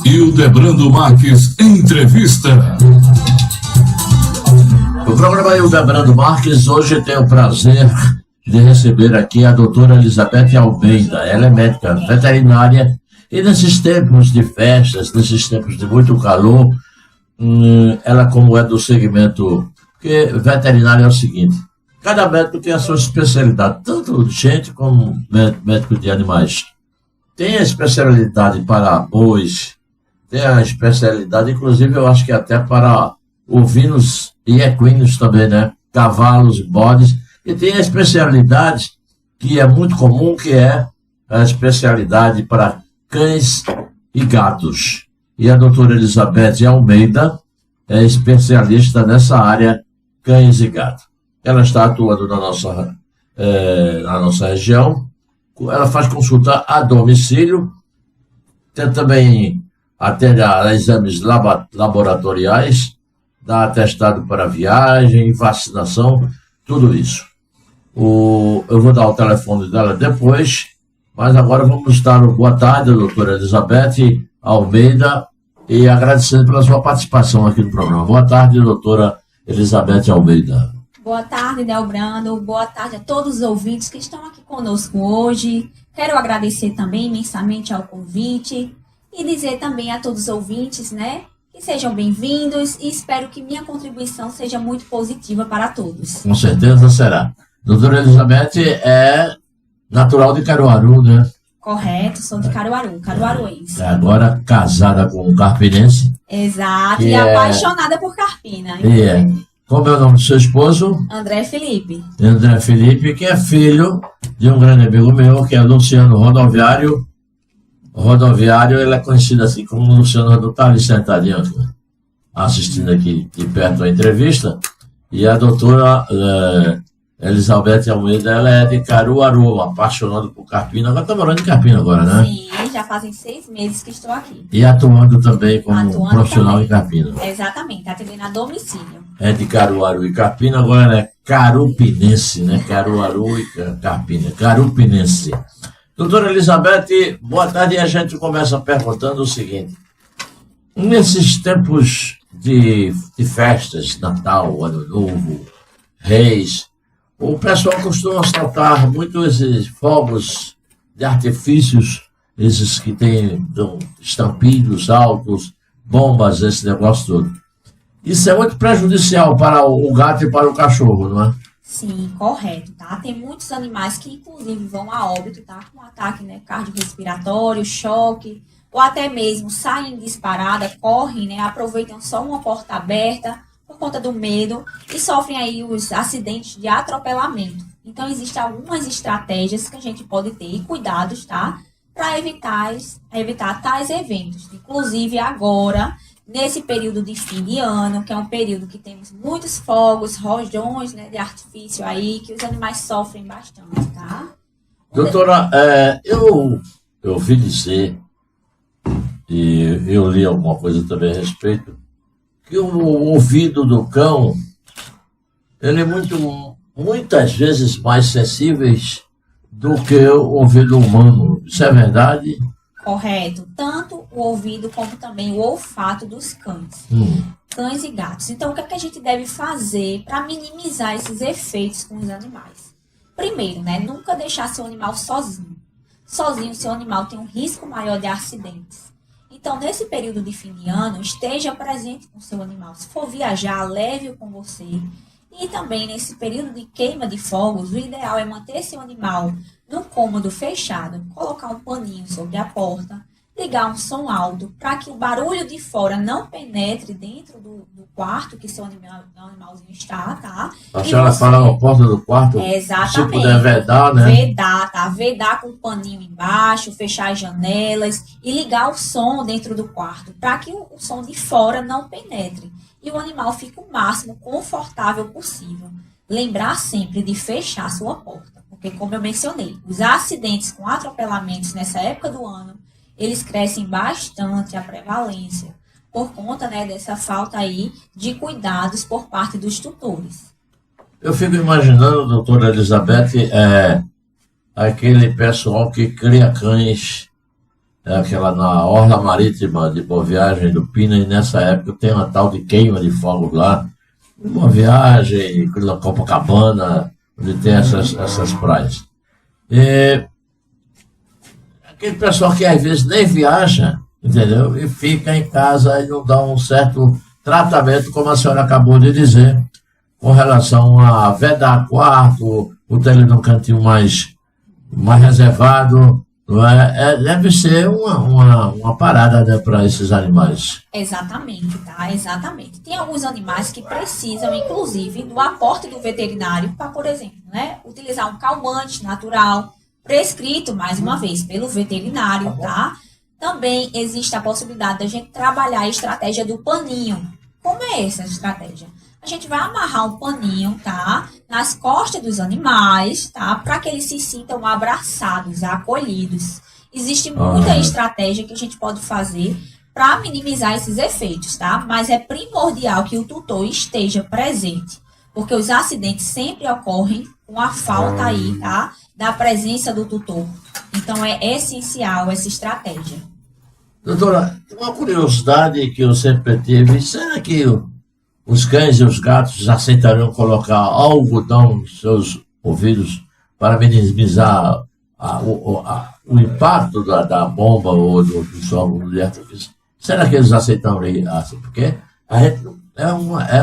Hildebrando Marques Entrevista. O programa Hildebrando Marques hoje tem o prazer de receber aqui a doutora Elizabeth Almeida. Ela é médica veterinária e nesses tempos de festas, nesses tempos de muito calor, ela, como é do segmento, porque veterinário é o seguinte: cada médico tem a sua especialidade, tanto de gente como médico de animais. Tem a especialidade para bois, tem a especialidade, inclusive eu acho que até para ovinos e equinos também, né? Cavalos, bodes, e tem a especialidade que é muito comum, que é a especialidade para cães e gatos. E a doutora Elizabeth Almeida é especialista nessa área, cães e gatos. Ela está atuando na nossa região. Ela faz consulta a domicílio, tem também atende a exames laboratoriais, dá atestado para viagem, vacinação, tudo isso. Eu vou dar o telefone dela depois, mas agora vamos dar boa tarde, doutora Elizabeth Almeida, e agradecendo pela sua participação aqui no programa. Boa tarde, doutora Elizabeth Almeida. Boa tarde, Delbrando. Boa tarde a todos os ouvintes que estão aqui conosco hoje. Quero agradecer também imensamente ao convite e dizer também a todos os ouvintes, né, que sejam bem-vindos e espero que minha contribuição seja muito positiva para todos. Com certeza será. Doutora Elizabeth é natural de Caruaru, né? Correto, sou de Caruaru, caruaruense. Agora casada com um carpinense. Exato, e apaixonada por carpina. Como é o nome do seu esposo? André Felipe. André Felipe, que é filho de um grande amigo meu, que é Luciano Rodoviário. Rodoviário, ele é conhecido assim como Luciano Rodoviário. Está ali sentadinho, assistindo aqui de perto a entrevista. E a doutora Elizabeth Almeida, ela é de Caruaru, apaixonada por carpina. Agora está morando em Carpina agora, né? Sim, já fazem 6 meses que estou aqui. E atuando também como profissional em Carpina. Exatamente, atendendo a domicílio. É de Caruaru e Carpina, agora ela é carupinense, né? Caruaru e Carpina, carupinense. Doutora Elizabeth, boa tarde. E a gente começa perguntando o seguinte: nesses tempos de festas, Natal, Ano Novo, Reis, o pessoal costuma soltar muito esses fogos de artifícios, esses que tem estampidos altos, bombas, esse negócio todo. Isso é muito prejudicial para o gato e para o cachorro, não é? Sim, correto, tá? Tem muitos animais que, inclusive, vão a óbito, tá? Com ataque, né, cardiorrespiratório, choque, ou até mesmo saem disparada, correm, né? Aproveitam só uma porta aberta por conta do medo e sofrem aí os acidentes de atropelamento. Então, existem algumas estratégias que a gente pode ter e cuidados, tá? Para evitar tais eventos. Inclusive, agora, nesse período de fim de ano, que é um período que temos muitos fogos, rojões, né, de artifício aí, que os animais sofrem bastante, tá? Doutora, eu ouvi dizer, e eu li alguma coisa também a respeito, que o ouvido do cão, ele é muitas vezes mais sensível do que o ouvido humano. Isso é verdade? Correto. Tanto o ouvido como também o olfato dos cães. Cães e gatos. Então, o que é que a gente deve fazer para minimizar esses efeitos com os animais? Primeiro, né? Nunca deixar seu animal sozinho. Sozinho, seu animal tem um risco maior de acidentes. Então, nesse período de fim de ano, esteja presente com seu animal. Se for viajar, leve-o com você. E também, nesse período de queima de fogos, o ideal é manter seu animal no cômodo fechado, colocar um paninho sobre a porta, ligar um som alto para que o barulho de fora não penetre dentro do quarto que seu animalzinho está, tá? A senhora fala na porta do quarto? Exatamente. Se puder vedar, né? Vedar, tá? Vedar com o paninho embaixo, fechar as janelas e ligar o som dentro do quarto para que o som de fora não penetre e o animal fique o máximo confortável possível. Lembrar sempre de fechar sua porta, porque como eu mencionei, os acidentes com atropelamentos nessa época do ano, eles crescem bastante a prevalência, por conta, né, dessa falta aí de cuidados por parte dos tutores. Eu fico imaginando, doutora Elizabeth, aquele pessoal que cria cães é aquela na Orla Marítima de Boa Viagem do Pina, e nessa época tem uma tal de queima de fogos lá. Uma viagem na Copacabana, onde tem essas praias. E aquele pessoal que às vezes nem viaja, entendeu? E fica em casa e não dá um certo tratamento, como a senhora acabou de dizer, com relação a vedar quarto, botar ele num cantinho mais reservado. Não é? Deve ser uma parada, né, para esses animais. Exatamente, tá? Exatamente. Tem alguns animais que precisam, inclusive, do aporte do veterinário para, por exemplo, né, utilizar um calmante natural, prescrito, mais uma vez, pelo veterinário, tá? Também existe a possibilidade da gente trabalhar a estratégia do paninho. Como é essa estratégia? A gente vai amarrar um paninho, tá? Nas costas dos animais, tá? Para que eles se sintam abraçados, acolhidos. Existe muita estratégia que a gente pode fazer para minimizar esses efeitos, tá? Mas é primordial que o tutor esteja presente, porque os acidentes sempre ocorrem com a falta aí, tá? Da presença do tutor. Então é essencial essa estratégia. Doutora, uma curiosidade que eu sempre tive, será que os cães e os gatos aceitariam colocar algodão nos seus ouvidos para minimizar o impacto da bomba ou do som de artifício? Será que eles aceitariam assim? Porque a gente é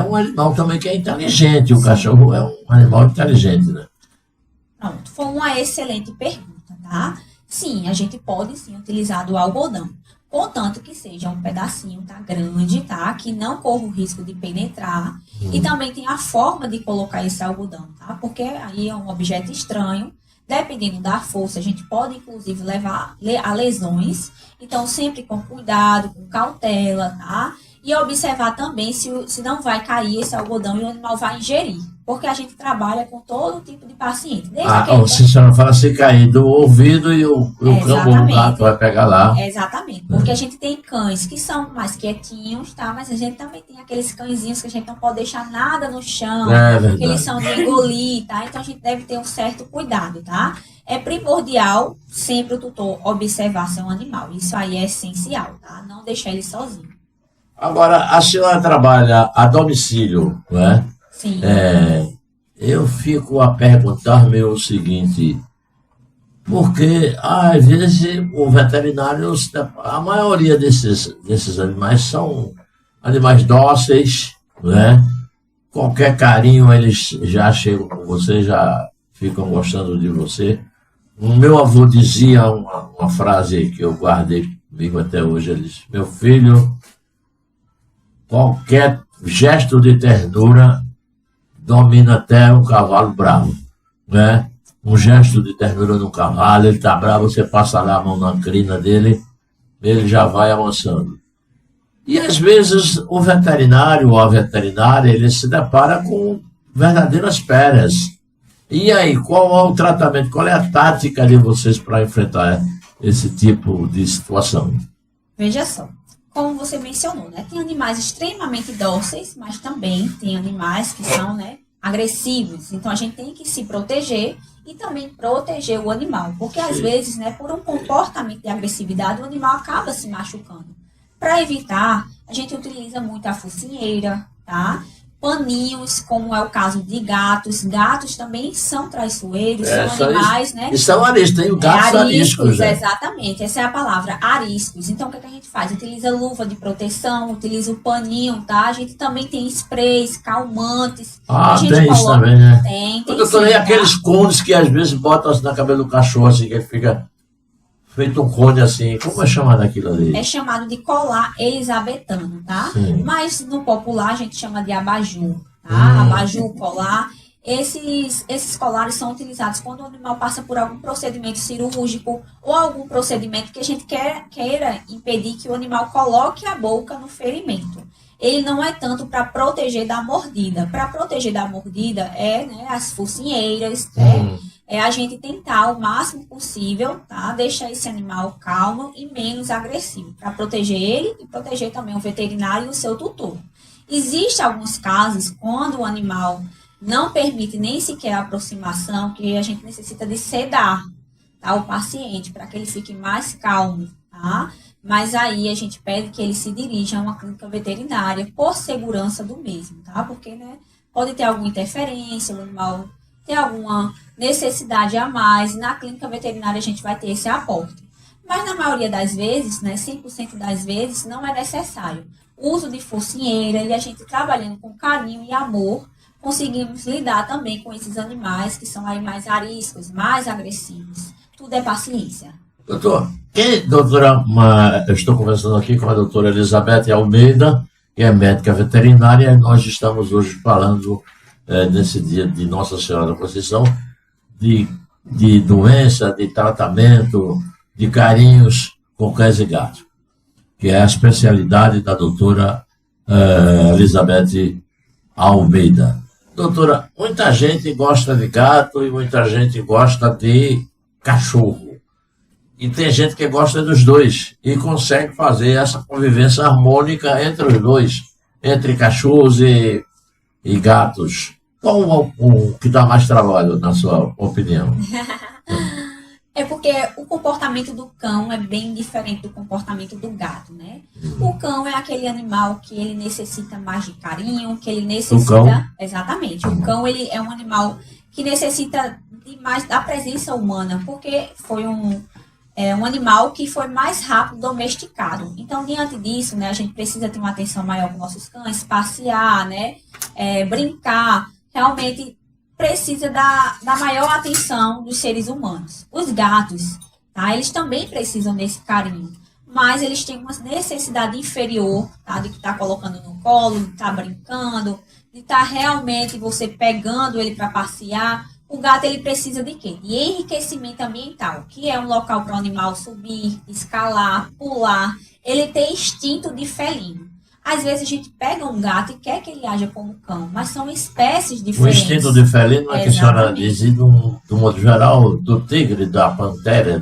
um animal também que é inteligente, o cachorro é um animal inteligente, né? Pronto, foi uma excelente pergunta, tá? Sim, a gente pode sim utilizar do algodão, contanto que seja um pedacinho, tá, grande, tá, que não corra o risco de penetrar. E também tem a forma de colocar esse algodão, tá, porque aí é um objeto estranho, dependendo da força, a gente pode inclusive levar a lesões. Então sempre com cuidado, com cautela, tá, e observar também se não vai cair esse algodão e o animal vai ingerir. Porque a gente trabalha com todo tipo de paciente. Se você não fala se cair do ouvido e o cão, o gato vai pegar lá. Exatamente. Porque a gente tem cães que são mais quietinhos, tá? Mas a gente também tem aqueles cãezinhos que a gente não pode deixar nada no chão. Que eles são de engolir, tá? Então a gente deve ter um certo cuidado, tá? É primordial sempre o tutor observar seu animal. Isso aí é essencial, tá? Não deixar ele sozinho. Agora, a senhora trabalha a domicílio, não é? Sim. Eu fico a perguntar-me o seguinte, porque às vezes o veterinário, a maioria desses animais são animais dóceis, né? Qualquer carinho eles já chegam com você, já ficam gostando de você. O meu avô dizia uma frase que eu guardei comigo até hoje, ele disse: meu filho, qualquer gesto de ternura domina até um cavalo bravo, né? Um gesto de ternura no cavalo, ele está bravo, você passa lá a mão na crina dele, ele já vai amansando. E às vezes o veterinário ou a veterinária, ele se depara com verdadeiras peras. E aí, qual é o tratamento, qual é a tática de vocês para enfrentar esse tipo de situação? Veja só. Como você mencionou, né? Tem animais extremamente dóceis, mas também tem animais que são, né, agressivos. Então, a gente tem que se proteger e também proteger o animal. Porque, às vezes, né, por um comportamento de agressividade, o animal acaba se machucando. Para evitar, a gente utiliza muito a focinheira, tá? Paninhos, como é o caso de gatos. Gatos também são traiçoeiros, são animais, né? E são ariscos, tem gatos ariscos. Exatamente, essa é a palavra, ariscos. Então, o que a gente faz? Utiliza luva de proteção, utiliza o paninho, tá? A gente também tem sprays, calmantes. A gente tem isso também, né? Tem sim, aqueles cones que às vezes botam assim na cabeça do cachorro, assim, que ele fica feito um cone assim. Como é chamado aquilo ali? É chamado de colar elisabetano, tá? Sim. Mas no popular a gente chama de abajur, tá? Abajur, colar. Esses colares são utilizados quando o animal passa por algum procedimento cirúrgico ou algum procedimento que a gente queira impedir que o animal coloque a boca no ferimento. Ele não é tanto para proteger da mordida. Para proteger da mordida né, as focinheiras, é a gente tentar o máximo possível, tá? Deixar esse animal calmo e menos agressivo, para proteger ele e proteger também o veterinário e o seu tutor. Existem alguns casos quando o animal não permite nem sequer a aproximação, que a gente necessita de sedar, tá, o paciente para que ele fique mais calmo, tá? tá? Mas aí a gente pede que ele se dirija a uma clínica veterinária por segurança do mesmo, tá? Porque, né, pode ter alguma interferência, o animal ter alguma necessidade a mais, e na clínica veterinária a gente vai ter esse aporte. Mas na maioria das vezes, né, 100% das vezes, não é necessário. O uso de focinheira e a gente trabalhando com carinho e amor, conseguimos lidar também com esses animais que são aí mais ariscos, mais agressivos. Tudo é paciência. Doutor, eu estou conversando aqui com a doutora Elizabeth Almeida, que é médica veterinária, e nós estamos hoje falando, nesse dia de Nossa Senhora da Conceição, de doença, de tratamento, de carinhos com cães e gatos, que é a especialidade da doutora Elizabeth Almeida. Doutora, muita gente gosta de gato e muita gente gosta de cachorro. E tem gente que gosta dos dois e consegue fazer essa convivência harmônica entre os dois, entre cachorros e gatos. Qual o que dá mais trabalho, na sua opinião? É porque o comportamento do cão é bem diferente do comportamento do gato, né? O cão é aquele animal que ele necessita mais de carinho, que ele necessita... O cão? Exatamente. O cão, ele é um animal que necessita de mais da presença humana, porque foi um animal que foi mais rápido domesticado. Então, diante disso, né, a gente precisa ter uma atenção maior com nossos cães, passear, né, brincar. Realmente precisa da maior atenção dos seres humanos. Os gatos, tá, eles também precisam desse carinho, mas eles têm uma necessidade inferior, tá, de estar colocando no colo, de estar brincando, de estar realmente você pegando ele para passear. O gato, ele precisa de quê? De enriquecimento ambiental, que é um local para o animal subir, escalar, pular. Ele tem instinto de felino. Às vezes a gente pega um gato e quer que ele haja como cão, mas são espécies diferentes. O instinto de felino é que a senhora diz, do modo geral, do tigre, da pantera,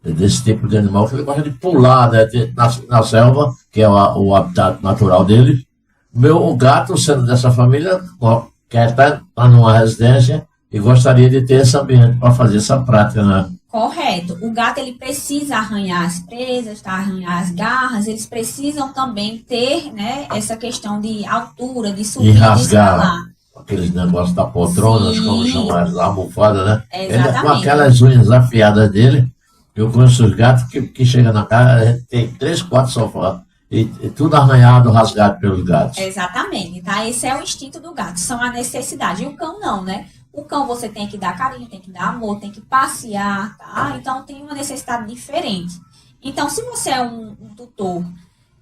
desse tipo de animal, que ele gosta de pular, né, na selva, que é o habitat natural dele. O gato, sendo dessa família, quer estar numa residência e gostaria de ter esse ambiente para fazer essa prática, né? Correto. O gato, ele precisa arranhar as presas, tá? Arranhar as garras. Eles precisam também ter, né, essa questão de altura, de subir, e rasgar, de escalar. Aqueles negócios da poltrona, como chamam as almofadas, né? Exatamente. Ele, com aquelas unhas afiadas dele, eu conheço os gatos que chegam na casa, a gente tem 3, 4 sofás. E tudo arranhado, rasgado pelos gatos. Exatamente, tá? Esse é o instinto do gato, são a necessidade. E o cão não, né? O cão você tem que dar carinho, tem que dar amor, tem que passear, tá? Então tem uma necessidade diferente. Então, se você é um tutor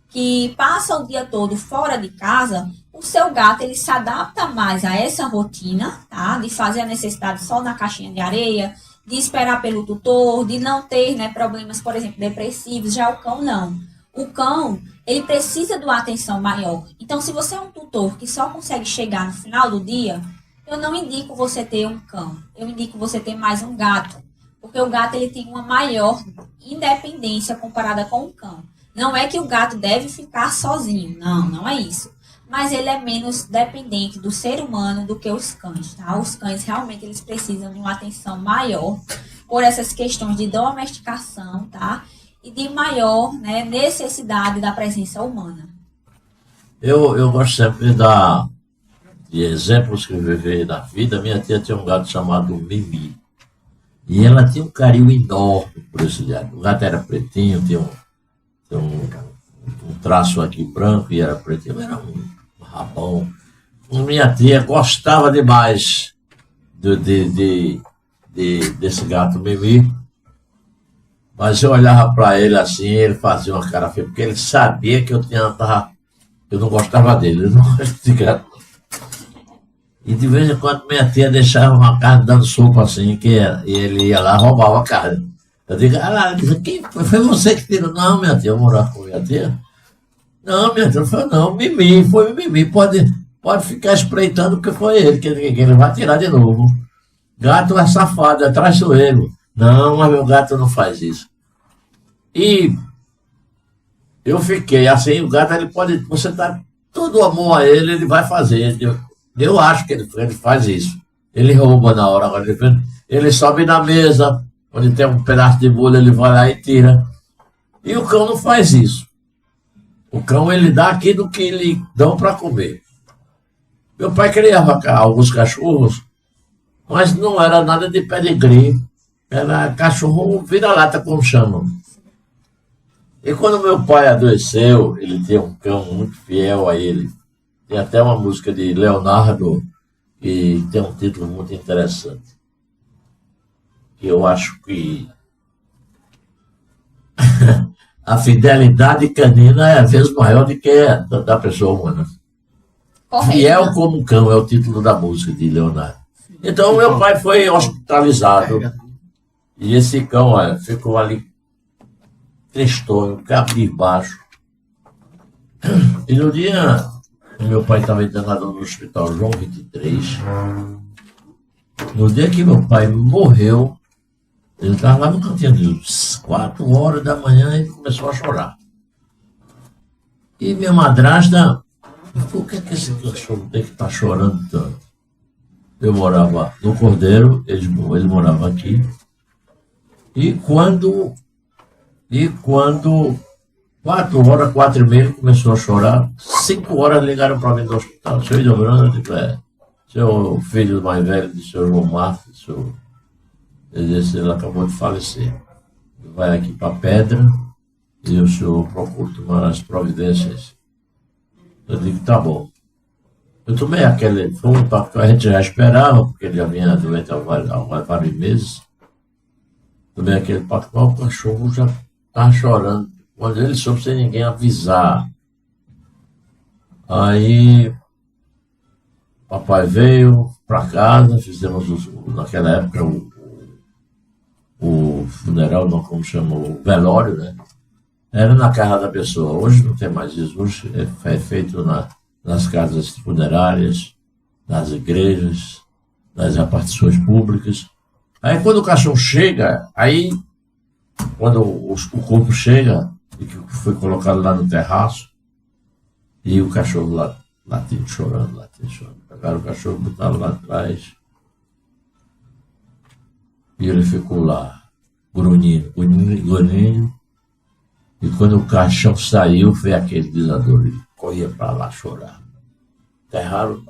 que passa o dia todo fora de casa, o seu gato, ele se adapta mais a essa rotina, tá? De fazer a necessidade só na caixinha de areia, de esperar pelo tutor, de não ter, né, problemas, por exemplo, depressivos. Já o cão não. O cão, ele precisa de uma atenção maior. Então, se você é um tutor que só consegue chegar no final do dia, eu não indico você ter um cão. Eu indico você ter mais um gato. Porque o gato, ele tem uma maior independência comparada com o cão. Não é que o gato deve ficar sozinho. Não, não é isso. Mas ele é menos dependente do ser humano do que os cães, tá? Os cães, realmente, eles precisam de uma atenção maior por essas questões de domesticação, tá? E de maior, né, necessidade da presença humana. Eu gosto sempre de exemplos que eu vivi na vida. Minha tia tinha um gato chamado Mimi. E ela tinha um carinho enorme por esse gato. O gato era pretinho, tinha um traço aqui branco e era pretinho. Era um rabão. Minha tia gostava demais desse gato Mimi. Mas eu olhava para ele assim, ele fazia uma cara feia, porque ele sabia que eu não gostava dele, eu não gostava de gato. E de vez em quando minha tia deixava uma carne dando sopa assim, e ele ia lá e roubava a carne. Eu digo, quem foi você que tirou? Não, minha tia, eu morava com minha tia. Não, minha tia, falou, não, Mimi, foi Mimi, pode ficar espreitando porque foi ele, que ele vai tirar de novo. Gato é safado, é traiçoeiro. Não, mas meu gato não faz isso. E eu fiquei assim, o gato, ele pode, você dá todo o amor a ele, ele vai fazer. Eu acho que ele faz isso. Ele rouba na hora, agora ele sobe na mesa, onde tem um pedaço de bolo, ele vai lá e tira. E o cão não faz isso. O cão, ele dá aquilo que lhe dão para comer. Meu pai criava alguns cachorros, mas não era nada de pedigree. Era cachorro vira-lata, como chamam. E quando meu pai adoeceu, ele tinha um cão muito fiel a ele. Tem até uma música de Leonardo que tem um título muito interessante. Que eu acho que a fidelidade canina é às vezes maior do que a da pessoa humana. Correto. Fiel como um cão é o título da música de Leonardo. Então meu pai foi hospitalizado. E esse cão, olha, ficou ali tristonho, cabisbaixo. E no dia meu pai estava internado no hospital João 23. No dia que meu pai morreu, ele estava lá no cantinho de 4 horas da manhã e começou a chorar. E minha madrasta, por que esse cachorro tem que estar chorando tanto? Eu morava no Cordeiro, ele morava aqui. E quando 4 horas, 4 e meia, ele começou a chorar. 5 horas ligaram para mim do hospital. Seu Ildebrando, eu digo, seu filho mais velho do seu João Marcos, ele disse, ele acabou de falecer. Vai aqui para a Pedra e o senhor procura tomar as providências. Eu digo, tá bom. Eu tomei aquele fundo que a gente já esperava, porque ele já vinha doente há vários meses. Tomei aquele pactual, o cachorro já estava chorando. Quando ele soube sem ninguém avisar. Aí, papai veio para casa, fizemos naquela época o funeral, não como chama, o velório, né? Era na casa da pessoa. Hoje não tem mais isso. Hoje é feito nas casas funerárias, nas igrejas, nas repartições públicas. Aí quando o cachorro chega, quando o corpo chega, e que foi colocado lá no terraço, e o cachorro latindo, chorando. Pegaram o cachorro, botaram lá atrás, e ele ficou lá, grunhindo. E quando o caixão saiu, foi aquele desador, ele corria para lá chorar. Enterraram.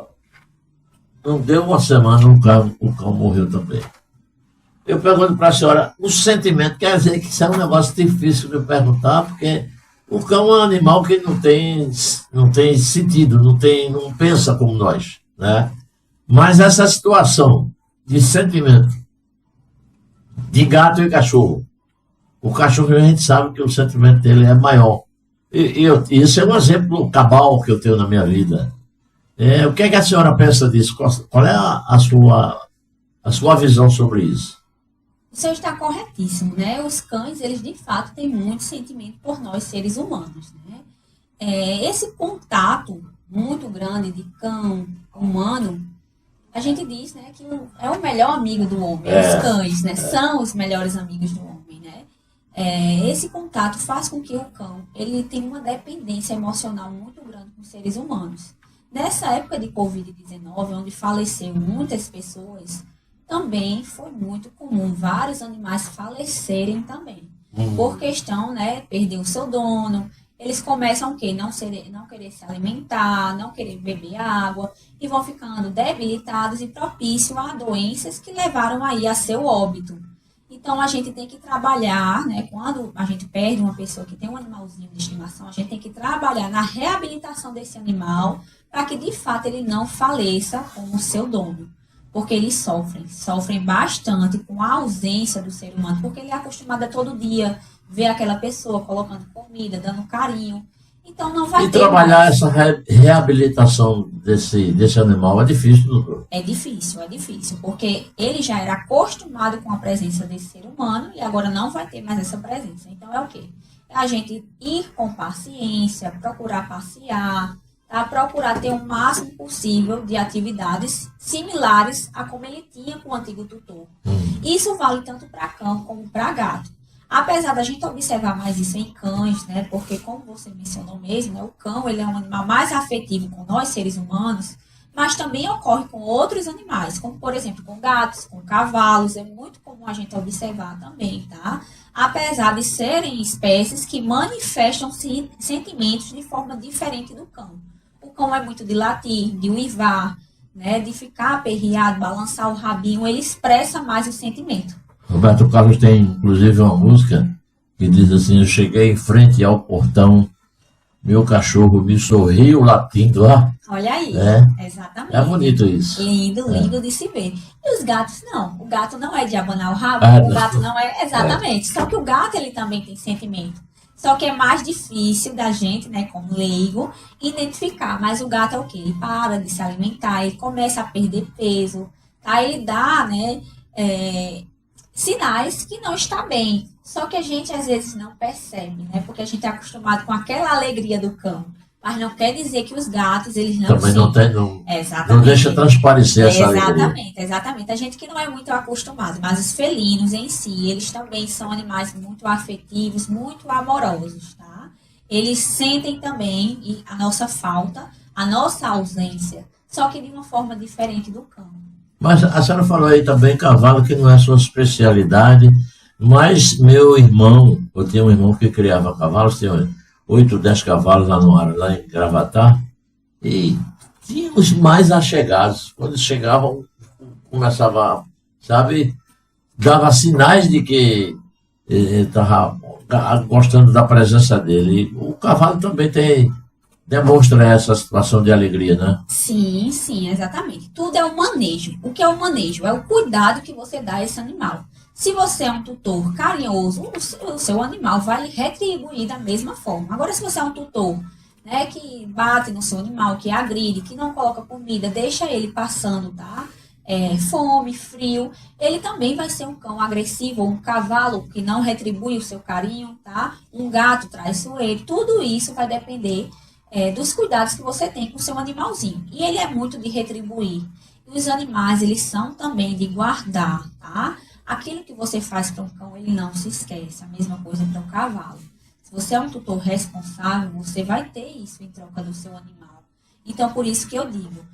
Não deu uma semana, o cão morreu também. Eu pergunto para a senhora, o sentimento, quer dizer que isso é um negócio difícil de perguntar, porque o cão é um animal que não tem sentido, não pensa como nós, né? Mas essa situação de sentimento de gato e cachorro, o cachorro a gente sabe que o sentimento dele é maior. E isso é um exemplo cabal que eu tenho na minha vida. O que é que a senhora pensa disso? Qual é a sua visão sobre isso? O senhor está corretíssimo, né? Os cães, eles de fato têm muito sentimento por nós, seres humanos, né? Esse contato muito grande de cão humano, a gente diz, né, que é o melhor amigo do homem. Os cães, né? São os melhores amigos do homem, né? Esse contato faz com que o cão ele tenha uma dependência emocional muito grande com os seres humanos. Nessa época de Covid-19, onde faleceram muitas pessoas, também foi muito comum vários animais falecerem também. Por questão, né, perder o seu dono. Eles começam o quê? Não querer se alimentar, não querer beber água e vão ficando debilitados e propícios a doenças que levaram aí a seu óbito. Então, a gente tem que trabalhar, né, quando a gente perde uma pessoa que tem um animalzinho de estimação, a gente tem que trabalhar na reabilitação desse animal para que, de fato, ele não faleça com o seu dono. Porque eles sofrem bastante com a ausência do ser humano, porque ele é acostumado a todo dia ver aquela pessoa colocando comida, dando carinho. Então não vai ter trabalhar mais. Essa reabilitação desse animal é difícil, doutor? É difícil, porque ele já era acostumado com a presença desse ser humano e agora não vai ter mais essa presença. Então é o quê? É a gente ir com paciência, procurar passear, tá? Procurar ter o máximo possível de atividades similares a como ele tinha com o antigo tutor. Isso vale tanto para cão como para gato. Apesar da gente observar mais isso em cães, né? Porque como você mencionou mesmo, né? O cão ele é um animal mais afetivo com nós, seres humanos, mas também ocorre com outros animais, como por exemplo com gatos, com cavalos, é muito comum a gente observar também, tá? Apesar de serem espécies que manifestam sentimentos de forma diferente do cão. O cão é muito de latir, de uivar, né, de ficar aperreado, balançar o rabinho, ele expressa mais o sentimento. Roberto Carlos tem inclusive uma música que diz assim: eu cheguei em frente ao portão, meu cachorro me sorriu latindo, ó. Olha aí, exatamente. É bonito isso. Lindo de se ver. E os gatos não. O gato não é de abanar o rabo, o gato não é... Exatamente. Só que o gato, ele também tem sentimento. Só que é mais difícil da gente, né, como leigo, identificar. Mas o gato é o quê? Ele para de se alimentar, ele começa a perder peso, tá? Ele dá, né, sinais que não está bem. Só que a gente, às vezes, não percebe, né? Porque a gente é acostumado com aquela alegria do cão. Mas não quer dizer que os gatos, eles não... Também não tem, não deixa transparecer essa alegria. Exatamente. A gente que não é muito acostumado, mas os felinos em si, eles também são animais muito afetivos, muito amorosos, tá? Eles sentem também a nossa falta, a nossa ausência, só que de uma forma diferente do cão. Mas a senhora falou aí também, cavalo, que não é sua especialidade, mas meu irmão, eu tinha um irmão que criava cavalos, tinha 8, 10 cavalos lá em Gravatá, e tinha os mais achegados. Quando chegavam, começava, sabe, dava sinais de que estava gostando da presença dele. E o cavalo também demonstra essa situação de alegria, né? Sim, exatamente. Tudo é o manejo. O que é o manejo? É o cuidado que você dá a esse animal. Se você é um tutor carinhoso, o seu animal vai lhe retribuir da mesma forma. Agora, se você é um tutor, né, que bate no seu animal, que agride, que não coloca comida, deixa ele passando, tá? Fome, frio, ele também vai ser um cão agressivo, ou um cavalo que não retribui o seu carinho, tá? Um gato traiçoeiro. Tudo isso vai depender dos cuidados que você tem com o seu animalzinho. E ele é muito de retribuir. E os animais, eles são também de guardar, tá? Aquilo que você faz para um cão, ele não se esquece. A mesma coisa para um cavalo. Se você é um tutor responsável, você vai ter isso em troca do seu animal. Então, por isso que eu digo,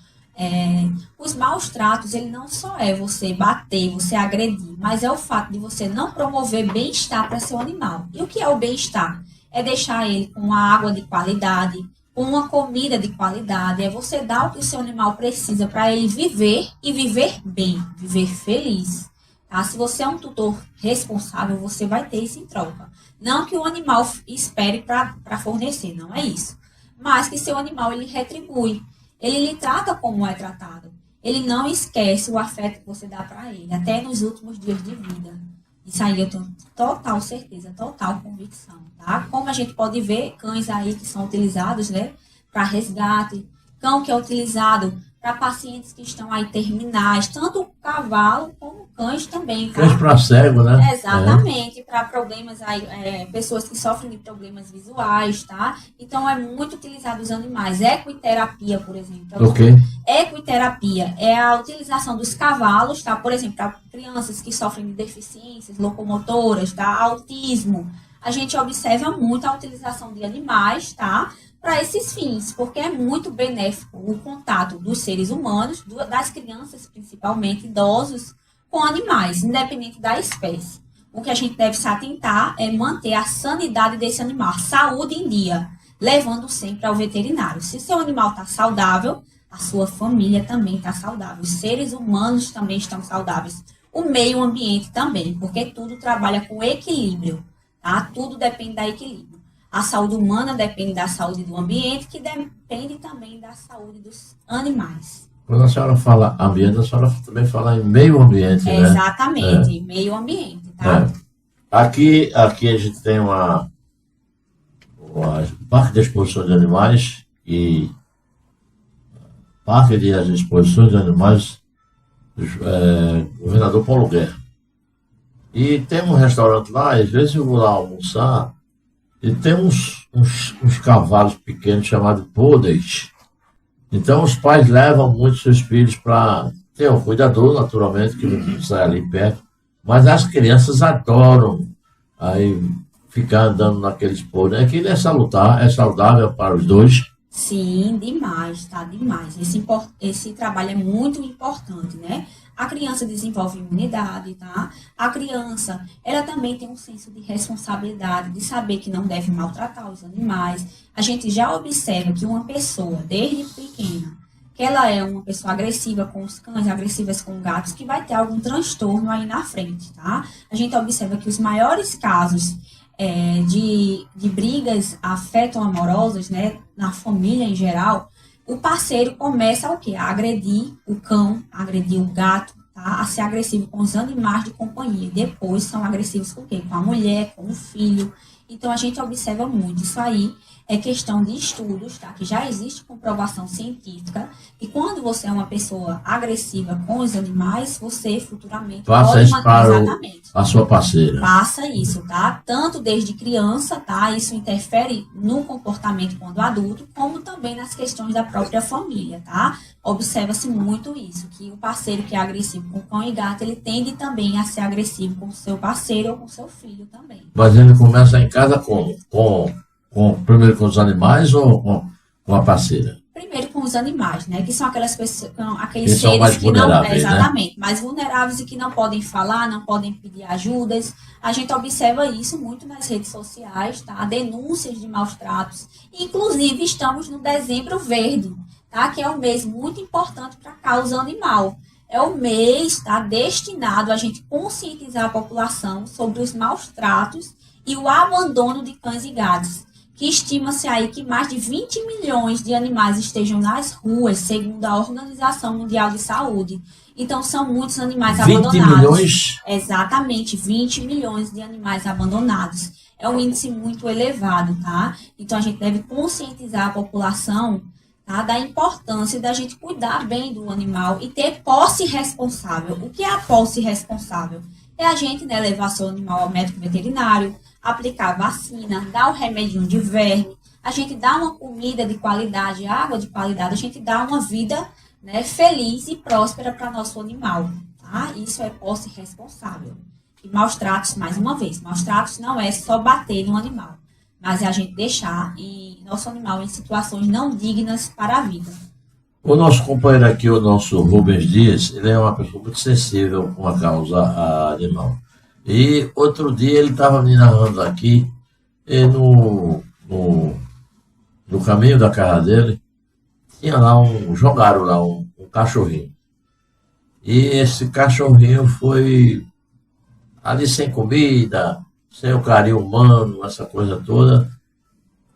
os maus tratos, ele não só é você bater, você agredir, mas é o fato de você não promover bem-estar para seu animal. E o que é o bem-estar? É deixar ele com uma água de qualidade, com uma comida de qualidade. É você dar o que o seu animal precisa para ele viver e viver bem, viver feliz. Tá? Se você é um tutor responsável, você vai ter isso em troca. Não que o animal espere para fornecer, não é isso. Mas que seu animal, ele retribui. Ele lhe trata como é tratado. Ele não esquece o afeto que você dá para ele, até nos últimos dias de vida. Isso aí eu tenho total certeza, total convicção, tá? Como a gente pode ver, cães aí que são utilizados, né, para resgate, cão que é utilizado para pacientes que estão aí terminais, tanto o cavalo como cães também. Tá? Cães para cego, né? Exatamente, para problemas aí, pessoas que sofrem de problemas visuais, tá? Então é muito utilizado os animais. Equiterapia, por exemplo. O quê? Equiterapia é a utilização dos cavalos, tá? Por exemplo, para crianças que sofrem de deficiências locomotoras, tá? Autismo. A gente observa muito a utilização de animais, tá? Para esses fins, porque é muito benéfico o contato dos seres humanos, das crianças, principalmente idosos, com animais, independente da espécie. O que a gente deve se atentar é manter a sanidade desse animal, a saúde em dia, levando sempre ao veterinário. Se seu animal está saudável, a sua família também está saudável, os seres humanos também estão saudáveis, o meio ambiente também, porque tudo trabalha com equilíbrio, tá? Tudo depende da equilíbrio. A saúde humana depende da saúde do ambiente, que depende também da saúde dos animais. Quando a senhora fala ambiente, a senhora também fala em meio ambiente, né? Exatamente, meio ambiente, tá? Aqui a gente tem um parque de exposição de animais e parque de exposições de animais governador Paulo Guerra. E tem um restaurante lá, às vezes eu vou lá almoçar, e tem uns cavalos pequenos chamados poodles. Então os pais levam muito seus filhos para ter um cuidador, naturalmente, que não sai ali perto. Mas as crianças adoram aí ficar andando naqueles poodles. Aquilo é salutar, é saudável para os dois. Sim, demais, tá? Demais. Esse trabalho é muito importante, né? A criança desenvolve imunidade, tá? A criança, ela também tem um senso de responsabilidade, de saber que não deve maltratar os animais. A gente já observa que uma pessoa, desde pequena, que ela é uma pessoa agressiva com os cães, agressivas com gatos, que vai ter algum transtorno aí na frente, tá? A gente observa que os maiores casos de brigas afeto-amorosas, né, na família em geral, o parceiro começa o quê? A agredir o cão, a agredir o gato, tá? A ser agressivo com os animais de companhia. Depois são agressivos com o quê? Com a mulher, com o filho. Então a gente observa muito. Isso aí é questão de estudos, tá? Que já existe comprovação científica. E quando você é uma pessoa agressiva com os animais, você futuramente passa pode isso para exatamente. a sua parceira. Passa isso, tá? Tanto desde criança, tá? Isso interfere no comportamento quando adulto, como também nas questões da própria família, tá? Observa-se muito isso, que o parceiro que é agressivo com cão e gato, ele tende também a ser agressivo com o seu parceiro ou com o seu filho também. Mas ele começa em casa primeiro com os animais ou com a parceira? Primeiro com os animais, né? Que são aquelas pessoas, aqueles Eles são seres mais que não, vulneráveis, exatamente, mais vulneráveis e que não podem falar, não podem pedir ajudas. A gente observa isso muito nas redes sociais, tá? Denúncias de maus tratos. Inclusive, estamos no Dezembro Verde, tá? Que é um mês muito importante para a causa animal. É o mês, tá? Destinado a gente conscientizar a população sobre os maus tratos e o abandono de cães e gatos, que estima-se aí que mais de 20 milhões de animais estejam nas ruas, segundo a Organização Mundial de Saúde. Então, são muitos animais 20 abandonados. milhões? Exatamente, 20 milhões de animais abandonados. É um índice muito elevado, tá? Então, a gente deve conscientizar a população, tá, da importância da gente cuidar bem do animal e ter posse responsável. O que é a posse responsável? É a gente, né, levar seu animal ao médico veterinário, aplicar vacina, dar o remedinho de verme, a gente dá uma comida de qualidade, água de qualidade, a gente dá uma vida, né, feliz e próspera para nosso animal, tá? Isso é posse responsável. E maus tratos, mais uma vez, maus tratos não é só bater no animal, mas é a gente deixar nosso animal em situações não dignas para a vida. O nosso companheiro aqui, o nosso Rubens Dias, ele é uma pessoa muito sensível com a causa animal. E outro dia ele estava me narrando aqui, e no caminho da casa dele, tinha lá jogaram lá um cachorrinho. E esse cachorrinho foi ali sem comida, sem o carinho humano, essa coisa toda,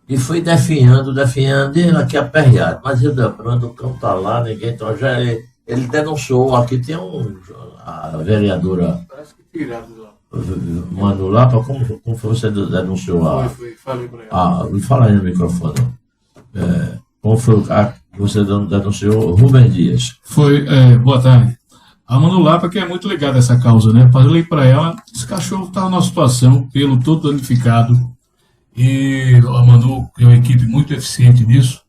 e foi definhando, e ele aqui aperreado. Mas ele lembrando, o cão está lá, ninguém está. Já ele denunciou, aqui tem a vereadora. Parece que tiraram lá. Manu Lapa, como foi você denunciou Falei para ela. Fala aí no microfone. Como foi que você denunciou Rubem Dias? Boa tarde. A Manu Lapa, que é muito ligada a essa causa, né? Falei para ela, esse cachorro está numa situação, pelo todo danificado, e a Manu é uma equipe muito eficiente nisso.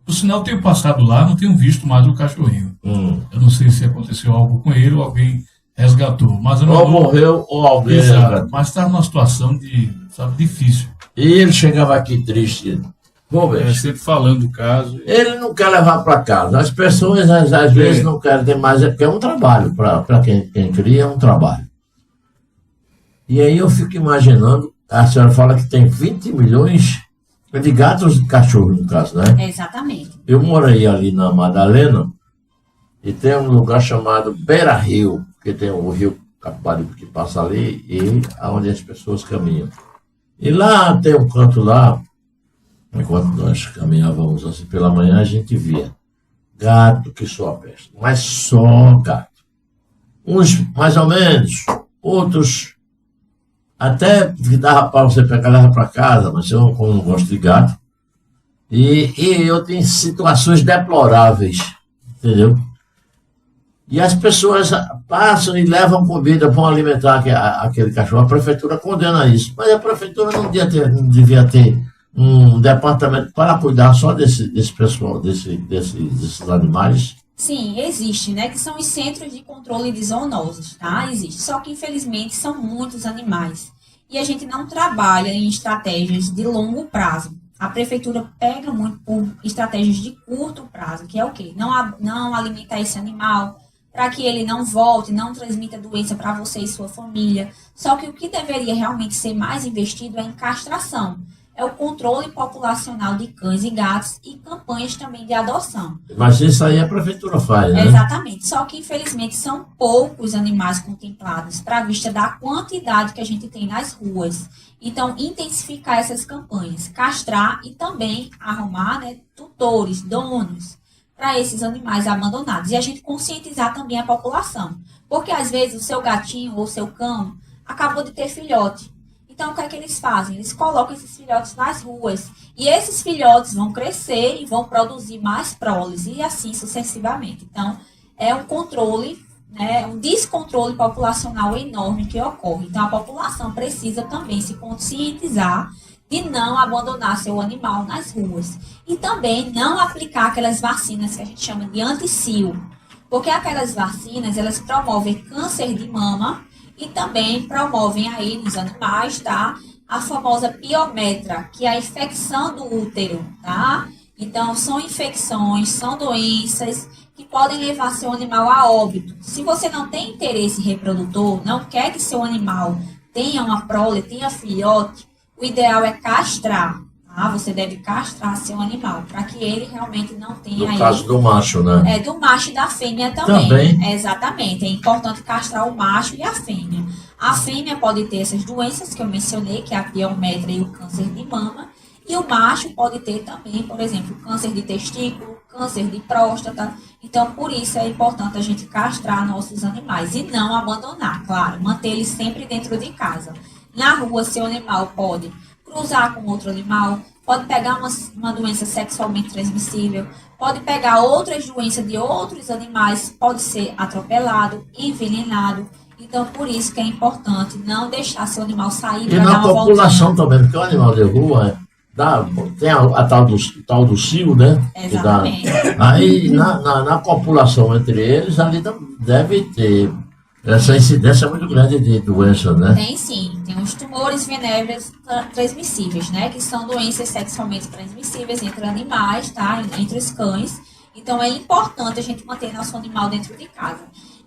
Por sinal, tenho passado lá, não tenho visto mais o cachorrinho. Eu não sei se aconteceu algo com ele ou alguém resgatou. Mas ou morreu ou alguém resgatou. Mas está numa situação difícil. E ele chegava aqui triste. Sempre falando do caso. Ele não quer levar para casa. As pessoas às vezes não querem ter mais, porque é um trabalho. Para quem cria, é um trabalho. E aí eu fico imaginando, a senhora fala que tem 20 milhões de gatos e cachorros, no caso, né? Exatamente. Eu morei ali na Madalena e tem um lugar chamado Beira Rio, porque tem o rio Capibaribe que passa ali e onde as pessoas caminham. E lá tem um canto lá, enquanto nós caminhávamos assim pela manhã, a gente via gato que só peste, mas só gato. Uns mais ou menos, outros até que dava para você pegar leva para casa, mas eu como não gosto de gato. E eu tenho situações deploráveis, entendeu? E as pessoas passam e levam comida, vão alimentar aquele cachorro. A prefeitura condena isso. Mas a prefeitura não devia ter um departamento para cuidar só desse pessoal, desses animais. Sim, existe, né? Que são os centros de controle de zoonoses, tá? Existe. Só que, infelizmente, são muitos animais. E a gente não trabalha em estratégias de longo prazo. a prefeitura pega muito por estratégias de curto prazo, que é o quê? Não alimentar esse animal, para que ele não volte, não transmita doença para você e sua família. Só que o que deveria realmente ser mais investido é em castração. É o controle populacional de cães e gatos e campanhas também de adoção. Mas isso aí a prefeitura faz, né? Exatamente. Só que, infelizmente, são poucos animais contemplados para vista da quantidade que a gente tem nas ruas. Então, intensificar essas campanhas, castrar e também arrumar, né, tutores, donos para esses animais abandonados. E a gente conscientizar também a população. Porque, às vezes, o seu gatinho ou o seu cão acabou de ter filhote. Então, o que é que eles fazem? Eles colocam esses filhotes nas ruas. E esses filhotes vão crescer e vão produzir mais proles. E assim sucessivamente. Então, é um controle, né, um descontrole populacional enorme que ocorre. Então, a população precisa também se conscientizar de não abandonar seu animal nas ruas. E também não aplicar aquelas vacinas que a gente chama de anti-cio. Porque aquelas vacinas, elas promovem câncer de mama e também promovem aí nos animais, tá? A famosa piometra, que é a infecção do útero, tá? Então, são infecções, são doenças que podem levar seu animal a óbito. Se você não tem interesse reprodutor, não quer que seu animal tenha uma prole, tenha filhote, o ideal é castrar, tá? Você deve castrar seu animal, para que ele realmente não tenha... No caso do macho, né? Do macho e da fêmea também. Exatamente. É importante castrar o macho e a fêmea. A fêmea pode ter essas doenças que eu mencionei, que é a piometra e o câncer de mama. E o macho pode ter também, por exemplo, câncer de testículo, câncer de próstata. Então, por isso é importante a gente castrar nossos animais e não abandonar, claro. Manter eles sempre dentro de casa. Na rua, seu animal pode cruzar com outro animal, pode pegar uma doença sexualmente transmissível, pode pegar outras doenças de outros animais, pode ser atropelado, envenenado. Então, por isso que é importante não deixar seu animal sair para dar uma voltinha. E na população também, porque o animal de rua tem a tal do cio, né? Exatamente. Aí, na copulação entre eles, ali deve ter essa incidência muito grande de doenças, né? Tem sim. Tem os tumores venéreos transmissíveis, né? Que são doenças sexualmente transmissíveis entre animais, tá? Entre os cães. Então, é importante a gente manter nosso animal dentro de casa.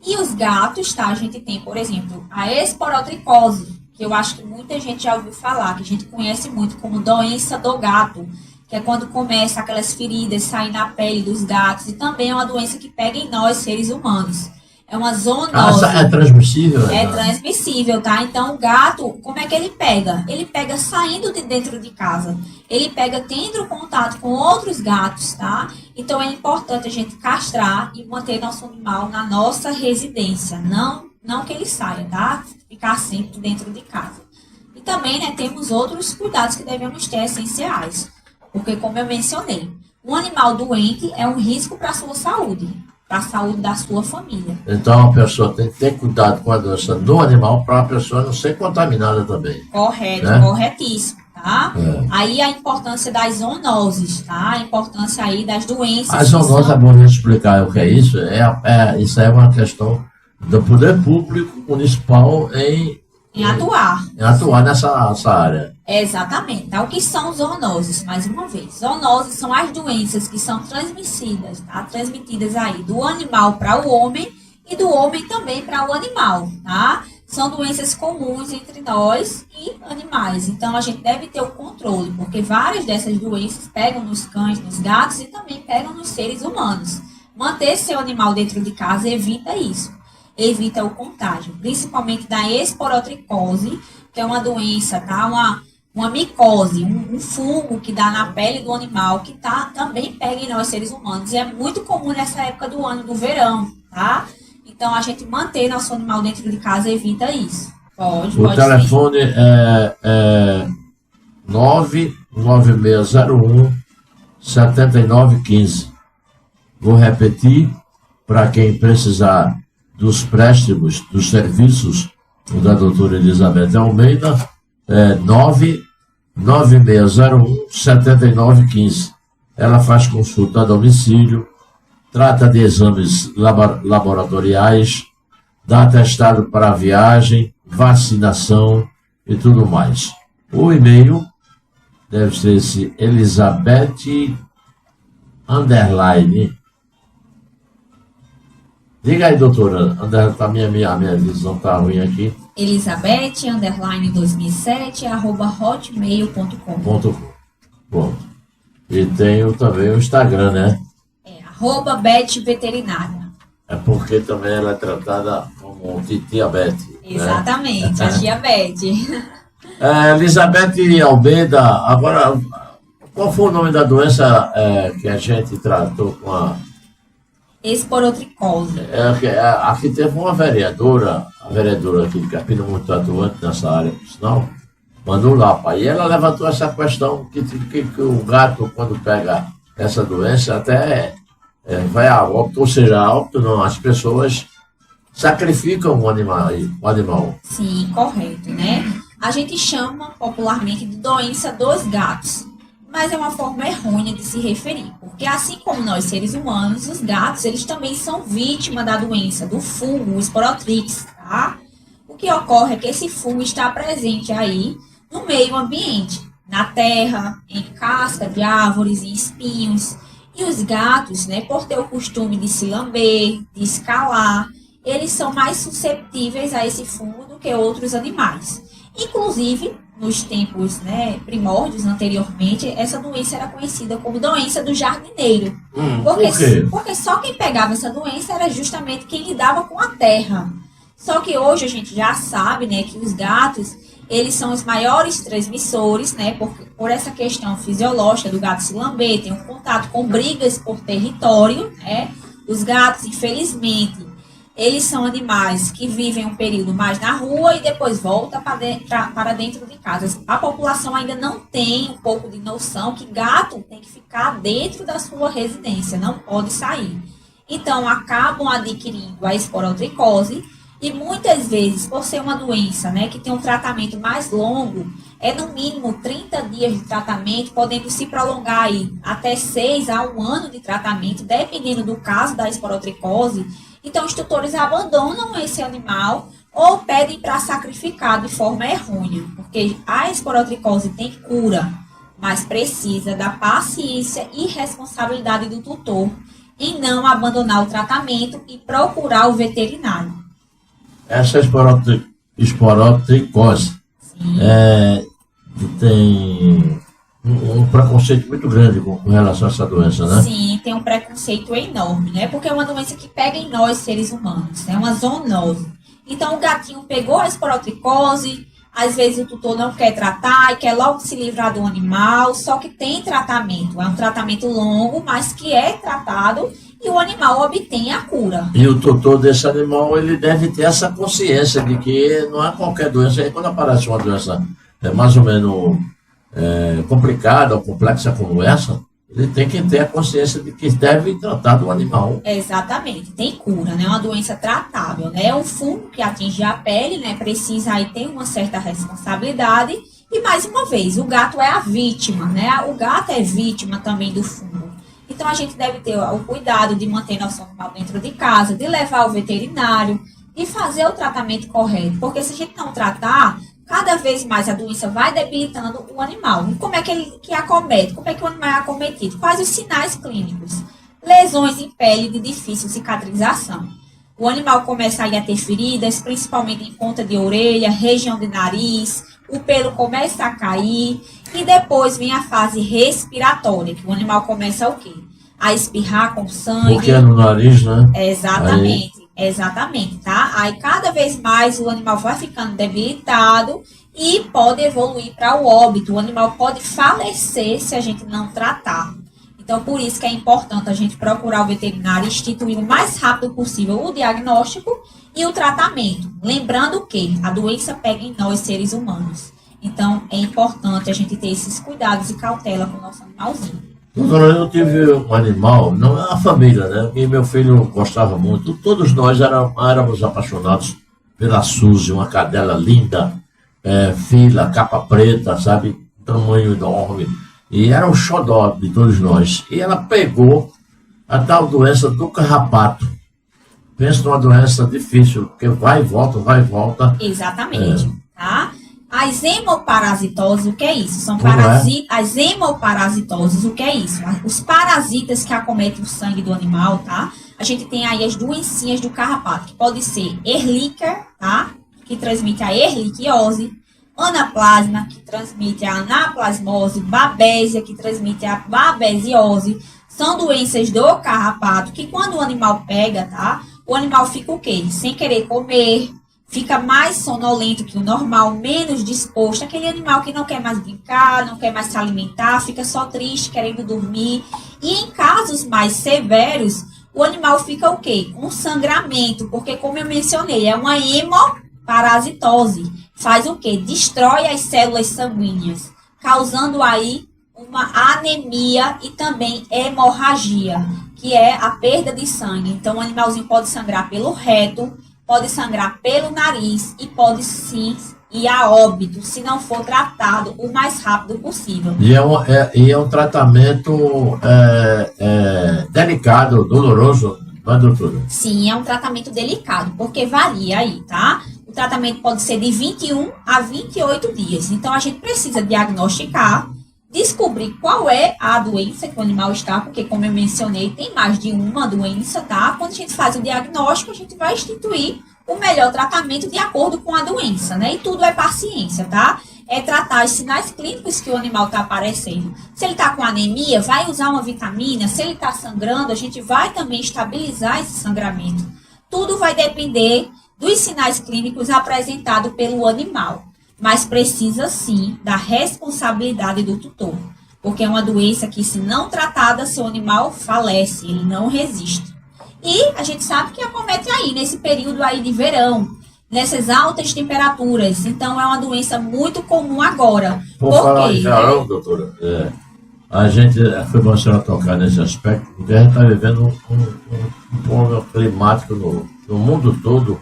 E os gatos, tá? A gente tem, por exemplo, a esporotricose, que eu acho que muita gente já ouviu falar, que a gente conhece muito como doença do gato, que é quando começa aquelas feridas saem na pele dos gatos, e também é uma doença que pega em nós, seres humanos. É uma zoonose. É transmissível? É transmissível, tá? Então, o gato, como é que ele pega? Ele pega saindo de dentro de casa. Ele pega tendo contato com outros gatos, tá? Então, é importante a gente castrar e manter nosso animal na nossa residência. Não que ele saia, tá? Ficar sempre dentro de casa. E também, né, temos outros cuidados que devemos ter essenciais. Porque, como eu mencionei, um animal doente é um risco para a sua saúde, para a saúde da sua família. Então, a pessoa tem que ter cuidado com a doença do animal para a pessoa não ser contaminada também. Correto, né? Corretíssimo, tá? Aí a importância das zoonoses, tá? A importância aí das doenças. A zoonose, é bom a gente explicar o que é isso. Isso é uma questão do poder público municipal em atuar nessa área. Exatamente. Tá? O que são zoonoses? Mais uma vez. Zoonoses são as doenças que são transmitidas, tá? Transmitidas aí do animal para o homem e do homem também para o animal, tá? São doenças comuns entre nós e animais. Então, a gente deve ter o controle, porque várias dessas doenças pegam nos cães, nos gatos e também pegam nos seres humanos. Manter seu animal dentro de casa evita isso. Evita o contágio, principalmente da esporotricose, que é uma doença, tá? Uma micose, um fungo que dá na pele do animal, que também pega em nós seres humanos. E é muito comum nessa época do ano, do verão, tá? Então, a gente manter nosso animal dentro de casa evita isso. Pode telefone é 99601 7915. Vou repetir para quem precisar dos préstimos, dos serviços da doutora Elizabeth Almeida, 99601 7915. Ela faz consulta a domicílio, trata de exames laboratoriais, dá atestado para viagem, vacinação e tudo mais. O e-mail Deve ser esse Elizabeth underline. Diga aí, doutora. Minha visão tá ruim aqui. Elizabeth, underline 2007, @hotmail.com. Pronto. E tenho também o Instagram, né? @betveterinária. É porque também ela é tratada como Titia Beth. Exatamente, né? a tia Beth. Elizabeth Almeida, agora, qual foi o nome da doença que a gente tratou com a... Esporotricose. Aqui teve uma vereadora, a vereadora aqui de Capina, muito atuante nessa área, por sinal, mandou lá, pai. E ela levantou essa questão que o gato, quando pega essa doença, até vai a óbito, ou seja, a óbito não, as pessoas sacrificam o animal. Sim, correto, né? A gente chama popularmente de doença dos gatos, mas é uma forma errônea de se referir, porque assim como nós seres humanos, os gatos, eles também são vítimas da doença, do fungo, o Sporotrix, tá? O que ocorre é que esse fungo está presente aí no meio ambiente, na terra, em casca de árvores e espinhos. E os gatos, né, por ter o costume de se lamber, de escalar, eles são mais suscetíveis a esse fungo do que outros animais. Inclusive, nos tempos, né, primórdios, anteriormente, essa doença era conhecida como doença do jardineiro. Por quê? Porque só quem pegava essa doença era justamente quem lidava com a terra. Só que hoje a gente já sabe, né, que os gatos, eles são os maiores transmissores, né, por essa questão fisiológica do gato se lamber, tem um contato com brigas por território, né. Os gatos, infelizmente, eles são animais que vivem um período mais na rua e depois volta para dentro de casa. A população ainda não tem um pouco de noção que gato tem que ficar dentro da sua residência, não pode sair. Então, acabam adquirindo a esporotricose e muitas vezes, por ser uma doença, né, que tem um tratamento mais longo, é no mínimo 30 dias de tratamento, podendo se prolongar aí até 6 a 1 ano de tratamento, dependendo do caso da esporotricose. Então, os tutores abandonam esse animal ou pedem para sacrificar de forma errônea, porque a esporotricose tem cura, mas precisa da paciência e responsabilidade do tutor em não abandonar o tratamento e procurar o veterinário. Essa esporotricose tem um preconceito muito grande com relação a essa doença, né? Sim, tem um preconceito enorme, né? Porque é uma doença que pega em nós, seres humanos, é uma zoonose. Então, o gatinho pegou a esporotricose, às vezes o tutor não quer tratar e quer logo se livrar do animal, só que tem tratamento. É um tratamento longo, mas que é tratado e o animal obtém a cura. E o tutor desse animal, ele deve ter essa consciência de que não é qualquer doença. Aí, quando aparece uma doença mais ou menos complicada ou complexa como essa, ele tem que ter a consciência de que deve tratar do animal. Exatamente, tem cura, né? É uma doença tratável, né? É um fungo que atinge a pele, né? Precisa aí ter uma certa responsabilidade. E mais uma vez, o gato é a vítima, né? O gato é vítima também do fungo. Então a gente deve ter o cuidado de manter nosso animal dentro de casa, de levar ao veterinário, de fazer o tratamento correto. Porque se a gente não tratar, cada vez mais a doença vai debilitando o animal. E como é que ele acomete? Como é que o animal é acometido? Quais os sinais clínicos? Lesões em pele de difícil cicatrização. O animal começa a ter feridas, principalmente em ponta de orelha, região de nariz, o pelo começa a cair e depois vem a fase respiratória, que o animal começa o quê? A espirrar com sangue. Porque é no nariz, né? Exatamente. Exatamente, tá? Aí cada vez mais o animal vai ficando debilitado e pode evoluir para o óbito. O animal pode falecer se a gente não tratar. Então, por isso que é importante a gente procurar o veterinário e instituir o mais rápido possível o diagnóstico e o tratamento. Lembrando que a doença pega em nós, seres humanos. Então, é importante a gente ter esses cuidados e cautela com o nosso animalzinho. Doutora, eu tive um animal, não é a família, né? E meu filho gostava muito. Todos nós éramos apaixonados pela Suzy, uma cadela linda, fila, capa preta, sabe? Tamanho enorme. E era um xodó de todos nós. E ela pegou a tal doença do carrapato. Pensa numa doença difícil, porque vai e volta, vai e volta. Exatamente, tá? As hemoparasitoses, o que é isso? São Como é? as hemoparasitoses, o que é isso? Os parasitas que acometem o sangue do animal, tá? A gente tem aí as doencinhas do carrapato, que pode ser Ehrlichia, tá? Que transmite a erliquiose, Anaplasma, que transmite a anaplasmose, Babésia, que transmite a babesiose. São doenças do carrapato que quando o animal pega, tá? O animal fica o quê? Sem querer comer, fica mais sonolento que o normal, menos disposto. Aquele animal que não quer mais brincar, não quer mais se alimentar, fica só triste, querendo dormir. E em casos mais severos, o animal fica o quê? Um sangramento, porque como eu mencionei, é uma hemoparasitose. Faz o quê? Destrói as células sanguíneas, causando aí uma anemia e também hemorragia, que é a perda de sangue. Então, o animalzinho pode sangrar pelo reto, pode sangrar pelo nariz e pode sim ir a óbito, se não for tratado o mais rápido possível. E é um tratamento delicado, doloroso, não é, doutora? Sim, é um tratamento delicado, porque varia aí, tá? O tratamento pode ser de 21 a 28 dias. Então, a gente precisa diagnosticar, descobrir qual é a doença que o animal está, porque, como eu mencionei, tem mais de uma doença, tá? Quando a gente faz o diagnóstico, a gente vai instituir o melhor tratamento de acordo com a doença, né? E tudo é paciência, tá? É tratar os sinais clínicos que o animal está aparecendo. Se ele está com anemia, vai usar uma vitamina. Se ele está sangrando, a gente vai também estabilizar esse sangramento. Tudo vai depender dos sinais clínicos apresentados pelo animal. Mas precisa, sim, da responsabilidade do tutor. Porque é uma doença que, se não tratada, seu animal falece, ele não resiste. E a gente sabe que acomete aí, nesse período aí de verão, nessas altas temperaturas. Então, é uma doença muito comum agora. Por falar em verão, doutora, a gente, foi bom a senhora tocar nesse aspecto, porque a gente está vivendo um problema climático no mundo todo,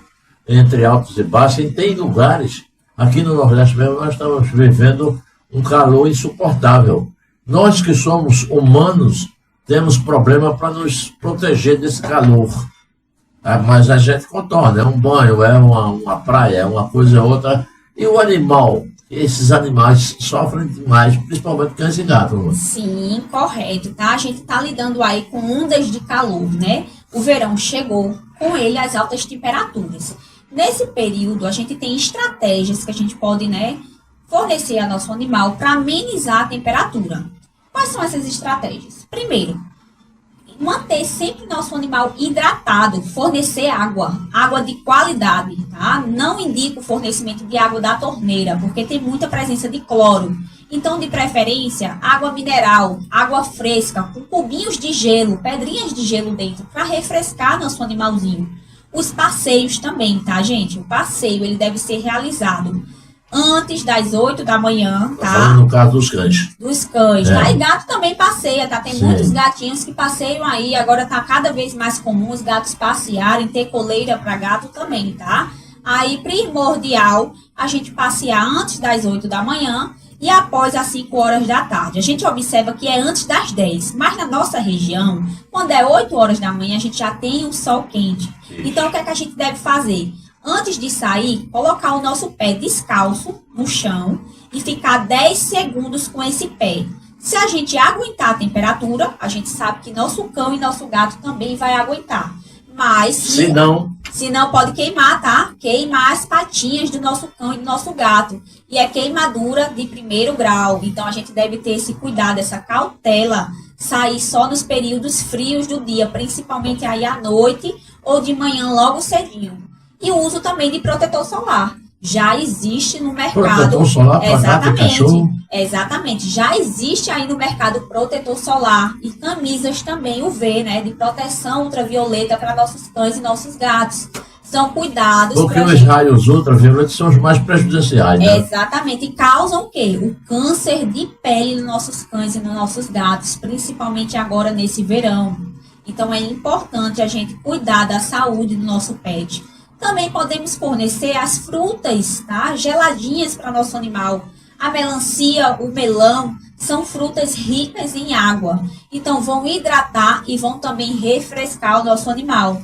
entre altos e baixos, e tem lugares, aqui no Nordeste mesmo, nós estamos vivendo um calor insuportável. Nós que somos humanos, temos problema para nos proteger desse calor. Mas a gente contorna, é um banho, é uma praia, é uma coisa ou outra. E o animal, esses animais sofrem demais, principalmente cães e gatos. Sim, correto, tá? A gente tá lidando aí com ondas de calor, né? O verão chegou, com ele as altas temperaturas. Nesse período, a gente tem estratégias que a gente pode, né, fornecer ao nosso animal para amenizar a temperatura. Quais são essas estratégias? Primeiro, manter sempre nosso animal hidratado, fornecer água de qualidade, tá? Não indico o fornecimento de água da torneira, porque tem muita presença de cloro. Então, de preferência, água mineral, água fresca, com cubinhos de gelo, pedrinhas de gelo dentro, para refrescar nosso animalzinho. Os passeios também, tá, gente? O passeio, ele deve ser realizado antes das 8 da manhã, tá? No caso dos cães. Dos cães, tá? E gato também passeia, tá? Tem muitos gatinhos que passeiam aí. Agora tá cada vez mais comum os gatos passearem, ter coleira para gato também, tá? Aí, primordial, a gente passear antes das 8 da manhã e após as 5 horas da tarde. A gente observa que é antes das 10, mas na nossa região, quando é 8 horas da manhã, a gente já tem o sol quente. Então, o que é que a gente deve fazer? Antes de sair, colocar o nosso pé descalço no chão e ficar 10 segundos com esse pé. Se a gente aguentar a temperatura, a gente sabe que nosso cão e nosso gato também vai aguentar. Mas se não pode queimar, tá? Queimar as patinhas do nosso cão e do nosso gato. E é queimadura de 1º grau. Então a gente deve ter esse cuidado, essa cautela. Sair só nos períodos frios do dia, principalmente aí à noite ou de manhã logo cedinho. E o uso também de protetor solar. Já existe no mercado. Protetor solar para gato e cachorro? Exatamente. Já existe aí no mercado protetor solar e camisas também UV, né? De proteção ultravioleta para nossos cães e nossos gatos. São cuidados. Porque os raios ultravioletas são os mais prejudiciais, né? Exatamente. E causam o quê? O câncer de pele nos nossos cães e nos nossos gatos, principalmente agora nesse verão. Então é importante a gente cuidar da saúde do nosso pet. Também podemos fornecer as frutas, tá? Geladinhas para nosso animal. A melancia, o melão, são frutas ricas em água. Então, vão hidratar e vão também refrescar o nosso animal.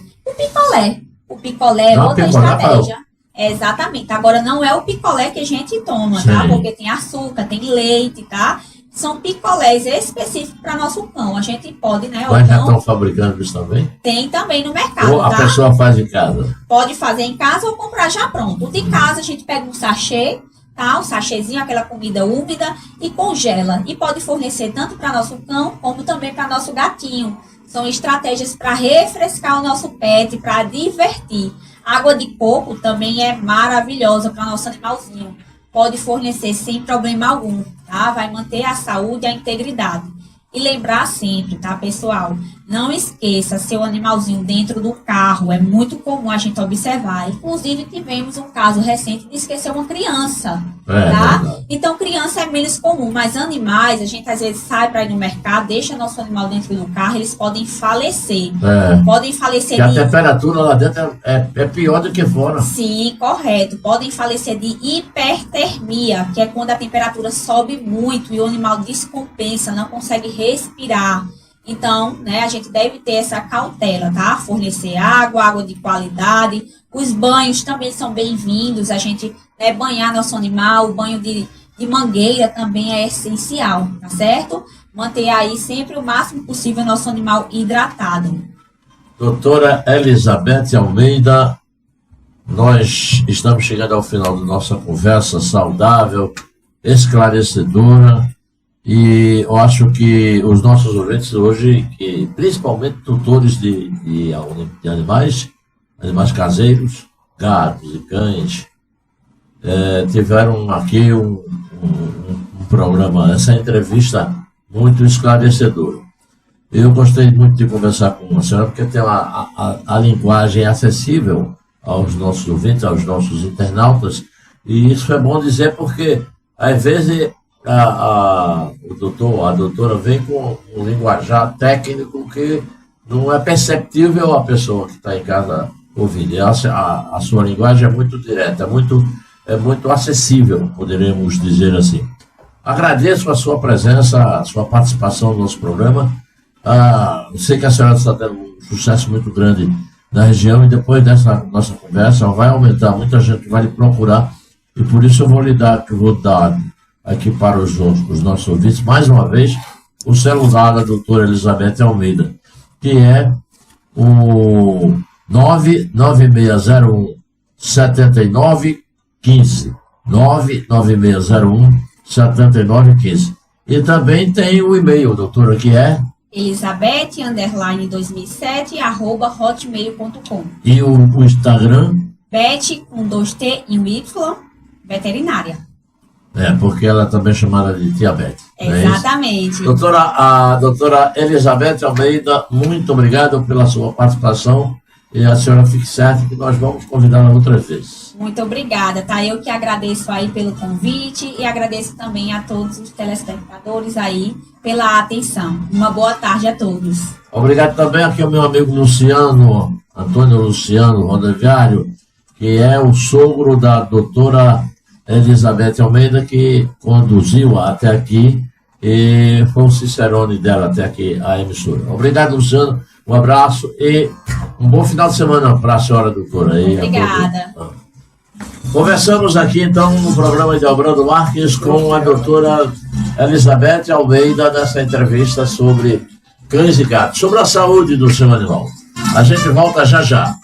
O picolé é outra estratégia. Exatamente. Agora, não é o picolé que a gente toma, Sim. tá? Porque tem açúcar, tem leite, tá? São picolés específicos para nosso cão. A gente pode, né? Mas já Ou não, estão fabricando isso também? tem também no mercado, Ou a tá? pessoa faz em casa? Pode fazer em casa ou comprar já pronto. O de casa a gente pega um sachê, tá? Um sachêzinho, aquela comida úmida e congela. E pode fornecer tanto para nosso cão como também para nosso gatinho. São estratégias para refrescar o nosso pet, para divertir. Água de coco também é maravilhosa para nosso animalzinho. Pode fornecer sem problema algum, tá? Vai manter a saúde e a integridade. E lembrar sempre, tá, pessoal? Não esqueça seu animalzinho dentro do carro. É muito comum a gente observar. Inclusive, tivemos um caso recente de esquecer uma criança, tá? Verdade. Então, criança é menos comum, mas animais, a gente às vezes sai para ir no mercado, deixa nosso animal dentro do carro, eles podem falecer. Podem falecer Que a de... temperatura lá dentro é pior do que fora. Sim, correto. Podem falecer de hipertermia, que é quando a temperatura sobe muito e o animal descompensa, não consegue respirar. Então, né, a gente deve ter essa cautela, tá? Fornecer água de qualidade. Os banhos também são bem-vindos. A gente, né, banhar nosso animal, o banho de mangueira também é essencial, tá certo? Manter aí sempre o máximo possível nosso animal hidratado. Doutora Elizabeth Almeida, nós estamos chegando ao final da nossa conversa saudável, esclarecedora, e eu acho que os nossos ouvintes hoje, que, principalmente tutores de animais caseiros, gatos e cães, tiveram aqui um programa, essa entrevista muito esclarecedora. Eu gostei muito de conversar com a senhora, porque tem a linguagem acessível aos nossos ouvintes, aos nossos internautas, e isso é bom dizer porque, às vezes, a doutora vem com um linguajar técnico que não é perceptível à pessoa que está em casa ouvindo. E a sua linguagem é muito direta, é muito acessível, poderíamos dizer assim. Agradeço a sua presença, a sua participação no nosso programa. Eu sei que a senhora está tendo um sucesso muito grande na região e depois dessa nossa conversa vai aumentar, muita gente vai lhe procurar e por isso eu vou dar aqui para os nossos ouvintes, mais uma vez, o celular da doutora Elizabeth Almeida, que é o 99601 7915. 99601 7915. E também tem o e-mail, doutora, que é Elizabeth_2007 @hotmail.com. E o Instagram? Beth com 2T e um Y, veterinária. Porque ela também é chamada de Tia Beth. Exatamente. A doutora Elizabeth Almeida, muito obrigado pela sua participação e a senhora fique certa que nós vamos convidá-la outras vezes. Muito obrigada, tá? Eu que agradeço aí pelo convite e agradeço também a todos os telespectadores aí pela atenção. Uma boa tarde a todos. Obrigado também aqui ao meu amigo Antônio Luciano Rodoviário, que é o sogro da doutora Elizabeth Almeida, que conduziu até aqui e foi o cicerone dela até aqui, a emissora. Obrigado, Luciano. Um abraço e um bom final de semana para a senhora, doutora. Obrigada. Conversamos aqui, então, no programa de Albrando Marques com a doutora Elizabeth Almeida, nessa entrevista sobre cães e gatos, sobre a saúde do seu animal. A gente volta já já.